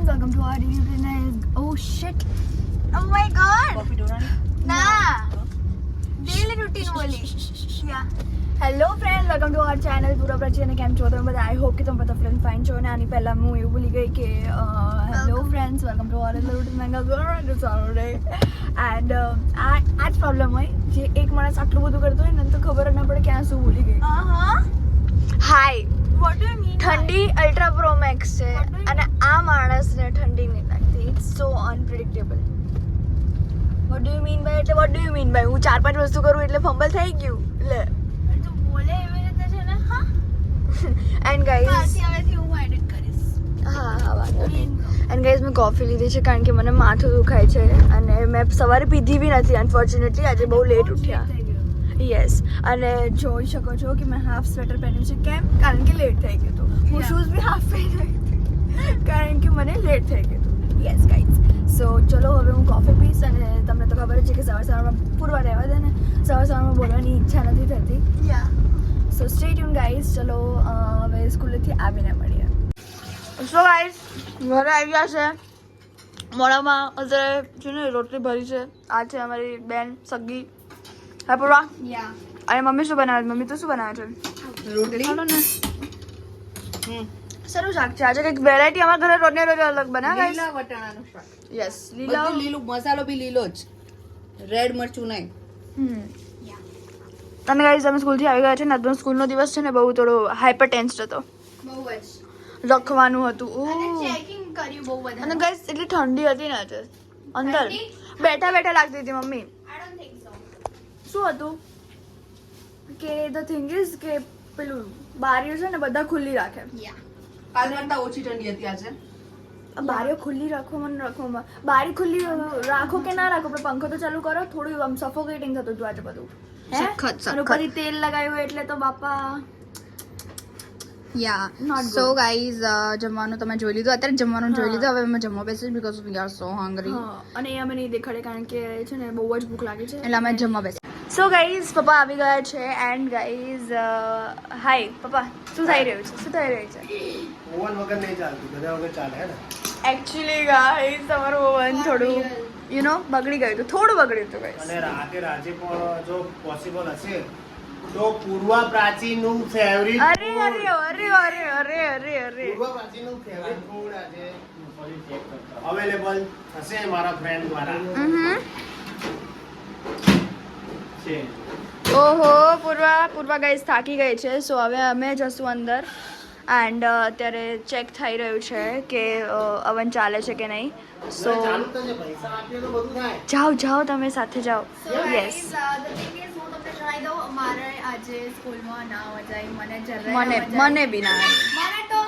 friends, welcome to our daily routine. Oh shit! Oh my god! Coffee donut? Nah. Daily routine only. Yeah. Hello friend, welcome to our channel પૂરા પ્રાચી અને કેમ છો તમે બધા? I hope કે તમે બધા ફ્રેન્ડ ફાઇન છો. અને આની પહેલાં હું એવું ભૂલી ગઈ કે hello friends, welcome to our routine મેંગા સારો એન્ડ આ જ પ્રોબ્લેમ હોય જે એક માણસ આટલું બધું કરતો હોય ને તો ખબર જ ના પડે ક્યાં શું ભૂલી ગઈ. Hi, what do you mean? ઠંડી અલ્ટ્રા પ્રો મેક્સ છે અને આ માણસને ઠંડી નહીં લાગતી. It's so unpredictable. What do you mean by એટલે what do you mean by? હું 4-5 વસ્તુ કરું એટલે ફંબલ થઈ ગયું. લે એન્ડ ગાઈઝ હા વાંધો નહીં. એન્ડ ગાઈઝ મેં કોફી લીધી છે કારણ કે મને માથું દુખાય છે અને મેં સવારે પીધી બી નથી અનફોર્ચ્યુનેટલી. આજે બહુ લેટ ઉઠ્યા. યસ, અને જોઈ શકો છો કે મેં હાફ સ્વેટર પહેર્યું છે. કેમ? કારણ કે લેટ થઈ ગયું હતું. હું શૂઝ બી હાફ પહેરી હતી કારણ કે મને લેટ થઈ ગયું હતું. યસ ગાઈઝ, સો ચલો હવે હું કોફી પીશ. અને તમને તો ખબર છે કે સવારમાં પૂરવા રહેવા દે ને, સવારમાં બોલવાની ઈચ્છા નથી થતી. સો સ્ટે ટ્યુન ગાઈઝ. ચલો હવે સ્કૂલેથી આવીને મળીએ. સો ગાઈઝ ઘરે આવી ગયા છે. મોડામાં અત્યારે છે ને રોટલી ભરી છે. આ છે અમારી બેન સગી. હા પૂર્વા. અને મમ્મી શું બનાવે? મમ્મી તો શું બનાવે છે? રોટલી. ચાલો ને. સરસ શાક છે આજે. કંઈક વેરાયટી અમારા ઘરે રોજને રોજ અલગ બનાવે. લીલા વટાણાનું શાક. યસ, લીલા બધું લીલું, મસાલો બી લીલો જ, રેડ મરચું નહીં. અને ગાઈઝ અમે સ્કૂલથી આવી ગયા છે ને. આજનો સ્કૂલનો દિવસ છે ને બહુ થોડો હાઈપર ટેન્સ્ડ હતો. બહુ જ લખવાનું હતું. અને ચેકિંગ કર્યું બહુ બધા. અને ગાઈઝ એટલી ઠંડી હતી ને આજે અંદર બેઠા બેઠા લાગતી હતી. Mummy I don't think so. શું હતું કે ધ થિંગ ઇઝ કે પેલું બારીઓ છે ને બધા ખુલ્લી રાખે. કાલ કરતા ઓછી ઠંડી હતી આજે. બારીઓ ખુલ્લી રાખો મને રાખવામાં. બારી ખુલ્લી રાખો કે ના રાખો પણ પંખો તો ચાલુ કરો. થોડું આમ સફોકેટિંગ થતું હતું આજે બધું. સખત અને ઉપરથી તેલ લગાવ્યું એટલે તો બાપા. યા Not સો ગાઈઝ જમવાનું તમે જોઈ લીધું. અત્યારે જમવાનું જોઈ લીધું. હવે અમે જમવા બેસીશું because we are so hungry. અને એ અમે નહીં દેખાડે કારણ કે છે ને બહુ જ ભૂખ લાગી છે. એટલે અમે જમવા બેસી. સો ગાઈઝ પપ્પા આવી ગયા છે. એન્ડ ગાઈઝ હાય પપ્પા, શું થઈ રહ્યું છે? શું થઈ રહ્યું છે? ઓવન વગર નહીં ચાલતું, બધા વગર ચાલે હે ને. એકચ્યુઅલી ગાઈઝ તમારું ઓવન થોડું યુ નો બગડી ગયું હતું. થોડું બગડ્યું હતું ગાઈઝ. અને રાજે પણ જો પોસિબલ હશે તો પૂર્વા પ્રાચીનું ફેવરિટ અરે અરે અરે અરે અરે અરે અરે પૂર્વા પ્રાચીનું ફેવરિટ ફૂડ આજે અવેલેબલ હશે મારા ફ્રેન્ડ દ્વારા છે. ઓહો, પૂર્વા ગાઈઝ થાકી ગઈ છે. સો હવે અમે જશું અંદર. એન્ડ અત્યારે ચેક થઈ રહ્યું છે કે અવન ચાલે છે કે નહીં. સો ચાલુ થશે, પૈસા આપીએ તો બધું થાય. જાઓ જાઓ તમે સાથે જાઓ. યસ, હું તમને જણાવી દઉં, અમારે આજે સ્કૂલમાં ના મજા આવી. મને જરાય ના મજા મને બી ના આવી. આવી. મને તો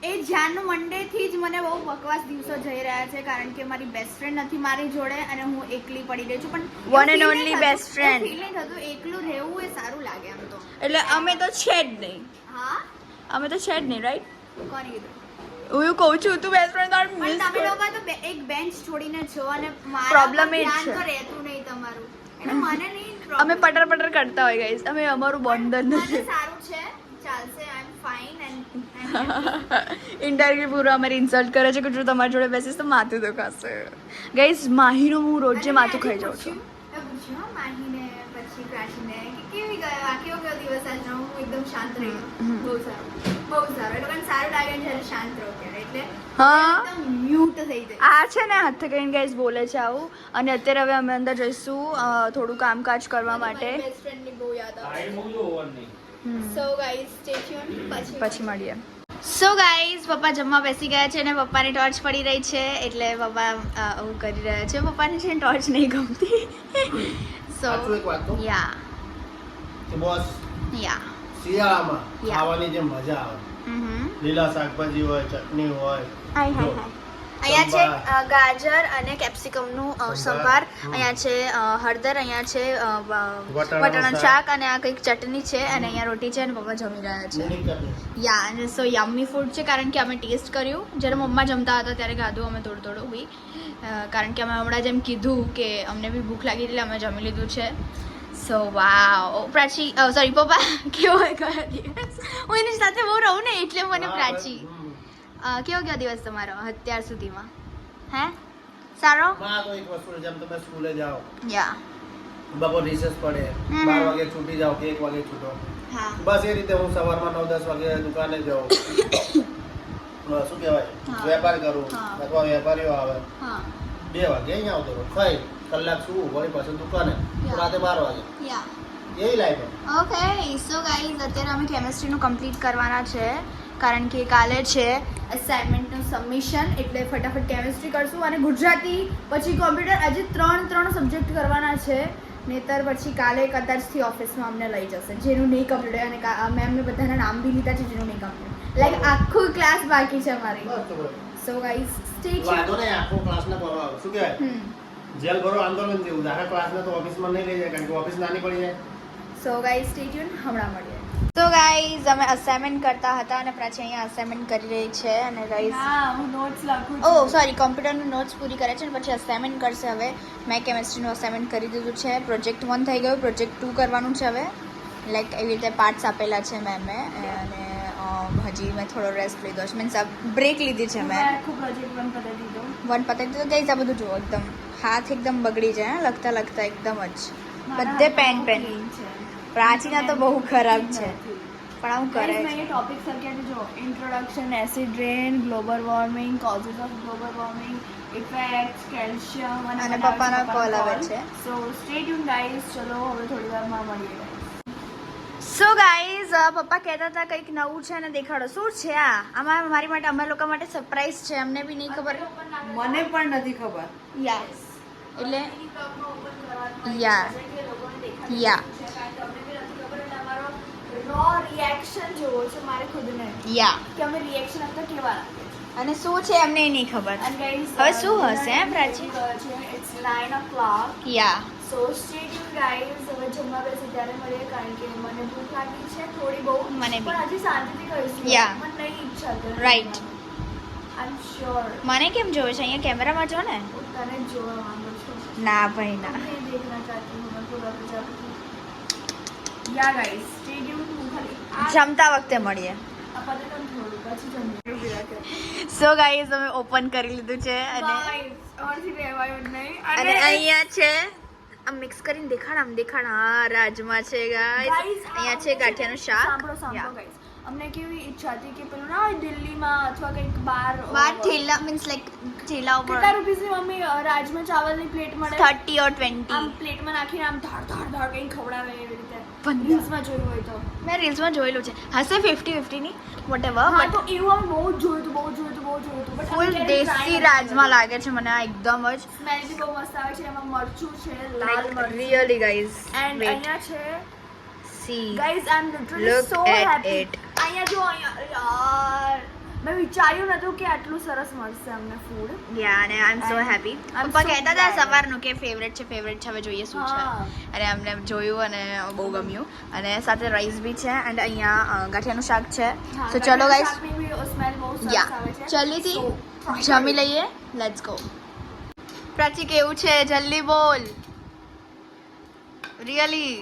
એ જાનનું મંડેથી જ મને બહુ બકવાસ દિવસો જઈ રહ્યા છે કારણ કે મારી બેસ્ટ ફ્રેન્ડ નથી મારી જોડે અને હું એકલી પડી રહી છું. પણ One and only best friend. Feel નહીં થતું. એકલું રહેવું એ સારું લાગે આમ તો. એટલે અમે તો છે જ નહીં. હા, અમે તો છે જ નહીં, રાઈટ? કોની કીધું? હું એવું કહું છું તું બેસ્ટ ફ્રેન્ડ તાર પણ મિસ તમે લોકો તો એક બેન્ચ છોડીને છો અને મારા Problem પર એ જ ધ્યાન છે. તો રહેતું નહીં તમારું. એટલે મને નહીં અમે પટર પટર કરતા હોય ગાઈઝ. અમે અમારું બોન્ડ જ મને નથી. સારું છે, ચાલશે. આઈ એમ ફાઇન એન્ડ ઇન્ડાયરેક્ટલી પૂરો અમારી ઇન્સલ્ટ કરે છે કે જો તમારી જોડે બેસીશ તો માથું દુખાશે. ગાઈઝ માહીનું હું રોજે માથું ખાઈ જાઉં છું. પૂછ્યું માહીને પછી પ્રાચીને કે કેવી ગયો આ કેવો દિવસ આજનો. હું એકદમ શાંત રહી. બહુ સારું, બહુ સારું. એ લોકોને સારું લાગે ને જ્યારે શાંત રહો ત્યારે. એટલે હા, એકદમ મ્યુટ થઈ જાય. આ છે ને હાથે કરીને ગાઈઝ બોલે છે આવું. અને અત્યારે હવે અમે અંદર જઈશું થોડું કામકાજ કરવા માટે. બેસ્ટ ફ્રેન્ડની બહુ યાદ આવે. So guys stay tune. પછી મળીએ. સો ગાઈઝ પપ્પા જમવા બેસી ગયા છે અને પપ્પાની ટોર્ચ પડી રહી છે એટલે પપ્પા આવું કરી રહ્યા છે. પપ્પાને છે ને ટોર્ચ નહીં ગમતી. સો સાચું એક વાત કહું યા કે બોસ, યા શિયાળામાં Yeah. ખાવાની જે મજા આવે, લીલા શાકભાજી હોય, ચટણી હોય, હાય જો, હાય હાય. અહીંયા છે ગાજર અને કેપ્સિકમનું સંભાર. અહીંયા છે હળદર. અહીંયા છે વટાણાનું શાક અને આ કંઈક ચટણી છે. અને અહીંયા રોટી છે અને પપ્પા જમી રહ્યા છે. લીલી ચટણી. યા, અને સો યમ્મી ફૂડ છે કારણ કે અમે ટેસ્ટ કર્યું. જ્યારે મમ્મા જમતા હતા ત્યારે ખાધું અમે થોડું બી કારણ કે અમે હમણાં જેમ કીધું કે અમને બી ભૂખ લાગી એટલે અમે જમી લીધું છે. સો વાવ. પ્રાચી સોરી પપ્પા કેવો ગયા દિવસ. હું એની સાથે બહુ રહું ને એટલે મને પ્રાચી કેવો ગયો દિવસ તમારો અત્યાર સુધીમાં? હે સારો? માં તો એક વસ્તુ છે, જેમ તમે સ્કૂલે જાઓ, યા બપોર રિસેસ પડે, 12 વાગે છૂટી જાઓ કે 1 વાગે છૂટો, હા બસ એ રીતે હું સવારમાં 9-10 વાગે દુકાને જાઉં. શું કહેવાય, હા. વેપાર કરું હા. અથવા વેપારીઓ આવે, હા 2 વાગે અહીંયા આવતો રહું, ખાઈ કલાક શું વળી પાછું દુકાને, Yeah. રાતે 12 વાગે, યા એવી લાઈફ. ઓકે સો ગાઈઝ અત્યારે અમે કેમેસ્ટ્રીનું કમ્પ્લીટ કરવાના છે કારણ કે કાલે છે અસાઇનમેન્ટનું સબમિશન એટલે ફટાફટ કેમેસ્ટ્રી કરશું અને ગુજરાતી પછી કોમ્પ્યુટર આજે ત્રણ સબ્જેક્ટ કરવાના છે નહીતર પછી કાલે કદાચથી ઓફિસમાં અમને લઈ જશે જેનું નહીં કમ્પ્લીટ અને મેમને બધાના નામ બી લીધા છે જેનું નહીં કમ્પ્લીટ લાઈક આખું ક્લાસ બાકી છે અમારી બસ તો બસ. સો ગાઈઝ સ્ટે વાંધો નહીં, આખો ક્લાસને ભરો આવે. શું કહેવાય, જેલ ભરો આંદોલન જેવું. આખા ક્લાસને તો ઓફિસમાં નહીં લઈ જાય કારણ કે ઓફિસ નાની પડી જાય. સો ગાઈઝ સ્ટે ટ્યુન હમણાં મળીએ સો ગાઈઝ અમે અસાઇનમેન્ટ કરતા હતા અને પ્રાચી અહીંયા અસાઇનમેન્ટ કરી રહી છે અને ગાઈઝ હું નોટ્સ લખું ઓ સોરી કોમ્પ્યુટરનું નોટ્સ પૂરી કરે છે અને પછી અસાઇનમેન્ટ કરશે હવે મેં કેમેસ્ટ્રીનું અસાઇનમેન્ટ કરી દીધું છે પ્રોજેક્ટ 1 થઈ ગયું પ્રોજેક્ટ 2 કરવાનું છે હવે લાઈક એવી રીતે પાર્ટ્સ આપેલા છે મેમે અને હજી મેં થોડો રેસ્ટ લીધો છે મીન્સ બ્રેક લીધી છે મેં આખું પ્રોજેક્ટ બંધ કરી દીધો 1 પતાવી દીધું ગાઈઝ આ બધું જુઓ એકદમ હાથ એકદમ બગડી જાય લખતા લખતા એકદમ જ બધે પેન છે પ્રાચીના તો બહુ ખરાબ છે પણ આવું કરે મેં છે એ ટોપિક સર જો introduction acid rain global warming causes of global warming effects calcium અને પપ્પાનો call આવે છે. સો સ્ટે ટ્યુન ગાઈઝ ચલો હવે થોડી વારમાં મળીએ guys. સો ગાઈઝ પપ્પા કહેતા હતા કંઈક નવું છે અને દેખાડો શું છે આ આમાં મારી માટે અમે લોકો માટે સરપ્રાઈઝ છે અમને બી નહીં ખબર મને પણ નથી ખબર. યસ એટલે યા યા રો રિએક્શન જોવો છે મારે ખુદને યા કે અમે રિએક્શન આપતા કેવા અને શું છે અમને એ નહીં ખબર and guys હવે શું હશે હે પ્રાચી it's 9 o'clock yeah so stay tuned guys હવે જમવા બેસી ત્યારે મળીએ કારણ કે મને ભૂખ લાગી છે થોડી બહુ મને બી. પણ હજી શાંતિથી કરીશું Yeah. મને નહીં ઈચ્છા છે Right. I'm sure મને કેમ જોવે છે અહીંયા કેમેરામાં જો ને હું તને જ જોવા માંગુ છું ના ભાઈ ના मैं देखना चाहती हूँ मैं पूरा प्रजापति या गाइस stay tuned હું ખાલી આ જમતા વખતે મળીએ પતંગ થોડું પછી જમીએ સો ગાઈઝ અમે ઓપન કરી લીધું છે અને ગાઈસ ઓરથી રહેવાયું નહીં અને અહીંયા છે આમ મિક્સ કરીને દેખાડ હા રાજમા છે ગાઈઝ Guys, અહીંયા છે ગાંઠિયાનું શાક સાંભળો સાંભળો Yeah. ગાઈસ અમને કેવી ઈચ્છા હતી કે પેલું ના હોય દિલ્હીમાં અથવા કંઈક બહાર બાર ઠેલા મીન્સ લાઈક ઠેલા ઉપર કેટલા રૂપીસની મમ્મી રાજમા ચાવલની પ્લેટ મળે 30 or 20 આમ પ્લેટમાં નાખીને આમ ધાડ કંઈ ખવડાવે એવી રીતે 15. રીલ્સમાં જોયું હોય તો મેં રીલ્સમાં જોયેલું છે હશે 50-50 ની વોટેવર હા બટ તો એવું અમે બહુ જ જોયું હતું બટ ફૂલ દેશી રાજમા લાગે છે મને આ એકદમ જ સ્મેલ બી બહુ મસ્ત આવે છે એમાં મરચું છે લાલ મરચું રિયલી ગાઈઝ એન્ડ અહીંયા છે see guys I am literally Look so at happy it. અહીંયા જો અહીંયા યાર મેં વિચાર્યું નતું કે આટલું સરસ મળશે અમને ફૂડ યા અને આઈ એમ સો And હેપી I'm પપ્પા so કહેતા હતા glad. સવારનું કે ફેવરેટ છે હવે જોઈએ શું છે હા. અને અમને જોયું અને બહુ ગમ્યું અને સાથે રાઈસ બી છે એન્ડ અહીંયા ગાંઠિયાનું શાક છે તો ચલો ગાઈસ સ્મેલ બહુ સરસ યા આવે છે જલ્દીથી So, try જમી કરી. લઈએ લેટ્સ ગો પ્રાચી કેવું છે જલ્દી બોલ રિયલી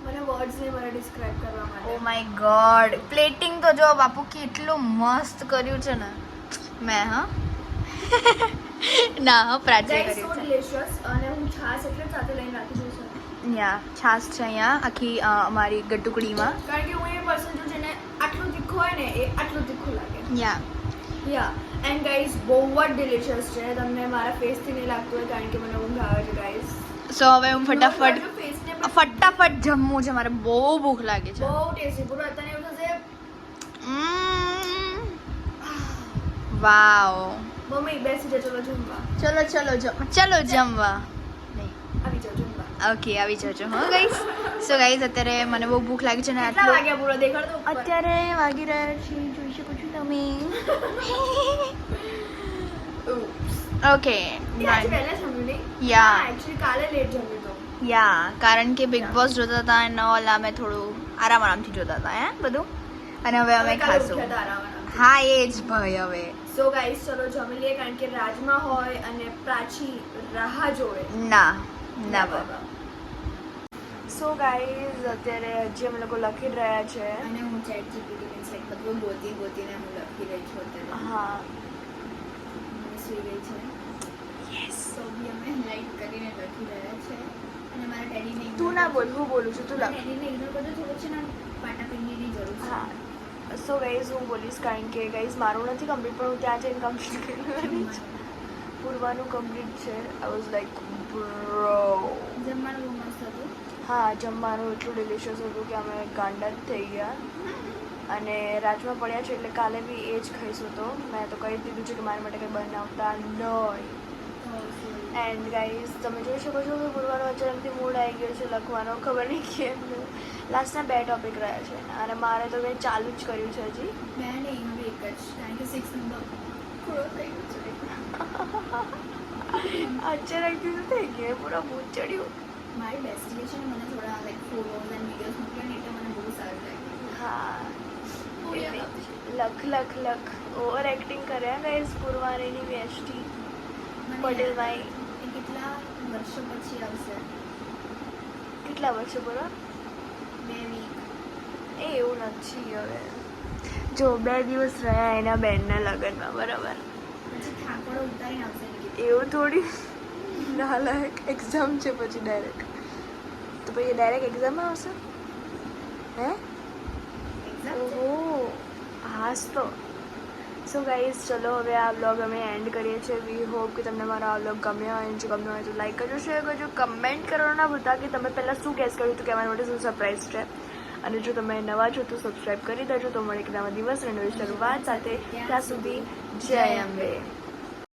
મને વર્ડ્સ નહીં મને ડિસ્ક્રાઇબ કરવા ઓ માટે માય ગોડ પ્લેટિંગ તો જો બાપુ કેટલું મસ્ત કર્યું છે ને મેં હા ના હા પ્રાચી Guys, so કર્યું છે delicious અને હું છાશ એટલે જ સાથે લઈને રાખી દઉં છું યા છાશ છે અહીંયા આખી અમારી ગટુકડીમાં કારણ કે હું એ પર્સન છું જેને આટલું તીખું હોય ને એ આટલું તીખું લાગે યા યા એન્ડ ગાઈઝ બહુ જ ડિલિશિયસ છે તમને મારા ફેસથી નહીં લાગતું હોય કારણ કે મને ઊંઘ આવે છે ગાઈઝ સો હવે હું ફટાફટ જમવું છે મારે બહુ ભૂખ લાગે છે બહુ ટેસ્ટી પૂરું અત્યારે એવું થશે વાવ મમ્મી બેસી જા ચલો જમવા ચલો જમવા આવી જાઓ જમવા ઓકે આવી જજો હા ગાઈસ સો ગાઈસ અત્યારે મને બહુ ભૂખ લાગી છે ને કેટલા આટલું વાગ્યા પૂરો દેખાડતો ઉપર. અત્યારે વાગી રહ્યા છે જોઈ શકો છો તમે ઓકે એ આજે વહેલા જમ્યું નહીં? Yeah. હા, actually કાલે લેટ જમ્યું તો. યા કારણ કે બિગ બોસ જોતા હતા અને ઓલા અમે થોડું આરામથી જોતા હતા હે બધું અને હવે અમે કાલે ખાશું ઉઠ્યા હતા આરામ-આરામ. હા એ જ ભાઈ હવે So guys, ચલો જમી લઈએ કારણ કે રાજમા હોય અને પ્રાચી રાહ જોવે ના ના બાબા સો ગાઈઝ અત્યારે હજી અમે લોકો લખી રહ્યા છે અને હું ચેટ જીપીટી મીન્સ લાઈક બધું ગોતીને હું લખી રહી છું અત્યારે હા કરીને લખી રહ્યા છે અને મારા ટેડીને તું ના બોલ, હું બોલું છું, તું લખ. ટેડીને ઇગ્નોર કરજો, થોડુંક છે ને પાટાપિંડીની જરૂર છે. હા, સો ગાઈઝ હું બોલીશ કારણ કે ગાઈઝ મારું નથી કમ્પ્લીટ પણ હું ત્યાં જઈને કમ્પ્લીટ કરવાની છે. પૂર્વાનું કમ્પ્લીટ છે. I was like bro. જમવાનું બહુ મસ્ત હતું. હા, જમવાનું એટલું ડિલિશિયસ હતું કે અમે ગાંડા જ થઈ ગયા. અને રાજમાં પડ્યા છે એટલે કાલે બી એ જ ખાઈશું. તો મેં તો કહી દીધું છે કે મારા માટે કંઈ બનાવતા નહીં. એન્ડ ગાઈઝ તમે જોઈ શકો છો કે પૂર્વાનો અચાનકથી મૂડ આવી ગયો છે લખવાનો, ખબર નહીં કેમ. લાસ્ટના 2 ટોપિક રહ્યા છે અને મારે તો મેં ચાલુ જ કર્યું છે હજી. મેં નહીં, હવે એક જ, કારણ કે 6 નંબર પૂરો થઈ ગયો છે. અચાનકથી શું થઈ ગયું, પૂરા ભૂત ચડ્યું. મારી બેસ્ટી છે ને મને થોડા લાઈક ફોટોઝ એન્ડ વિડીયોઝ મોકલે ને એટલે મને બહુ સારું લાગ્યું. હા, બહુ યાદ આવતી છે. લખ ઓવર એક્ટિંગ કર્યા ગાઈઝ પૂર્વાણીની બેસ્ટી મને પટેલભાઈ. એ કેટલા વર્ષો પછી આવશે? કેટલા વર્ષો પૂરા? 2 વીક. એ એવું નથી હવે. જો 2 દિવસ રહ્યા એના બેનના લગ્નમાં, બરાબર? પછી થાકોડો ઉતારીને આવશે ને કીધું. એવું થોડી નાલાયક. એક્ઝામ છે પછી ડાયરેક્ટ. તો પછી ડાયરેક્ટ એક્ઝામમાં આવશે? હે? એક્ઝામ છે. ઓહો, હાસ તો. સો ગાઈઝ ચલો હવે આ બ્લોગ અમે એન્ડ કરીએ છીએ. વી હોપ કે તમને મારો આ બ્લોગ ગમ્યો હોય. જો ગમ્યો હોય તો લાઈક કરજો, શેર કરજો, કમેન્ટ કરવાનું ના ભૂલતા કે તમે પહેલાં શું ગેસ કર્યું હતું કે અમારા માટે શું સરપ્રાઈઝ છે. અને જો તમે નવા છો તો સબસ્ક્રાઈબ કરી દેજો. તો મળે એક નવા દિવસ અને નવી શરૂઆત સાથે. ત્યાં સુધી જય અંબે.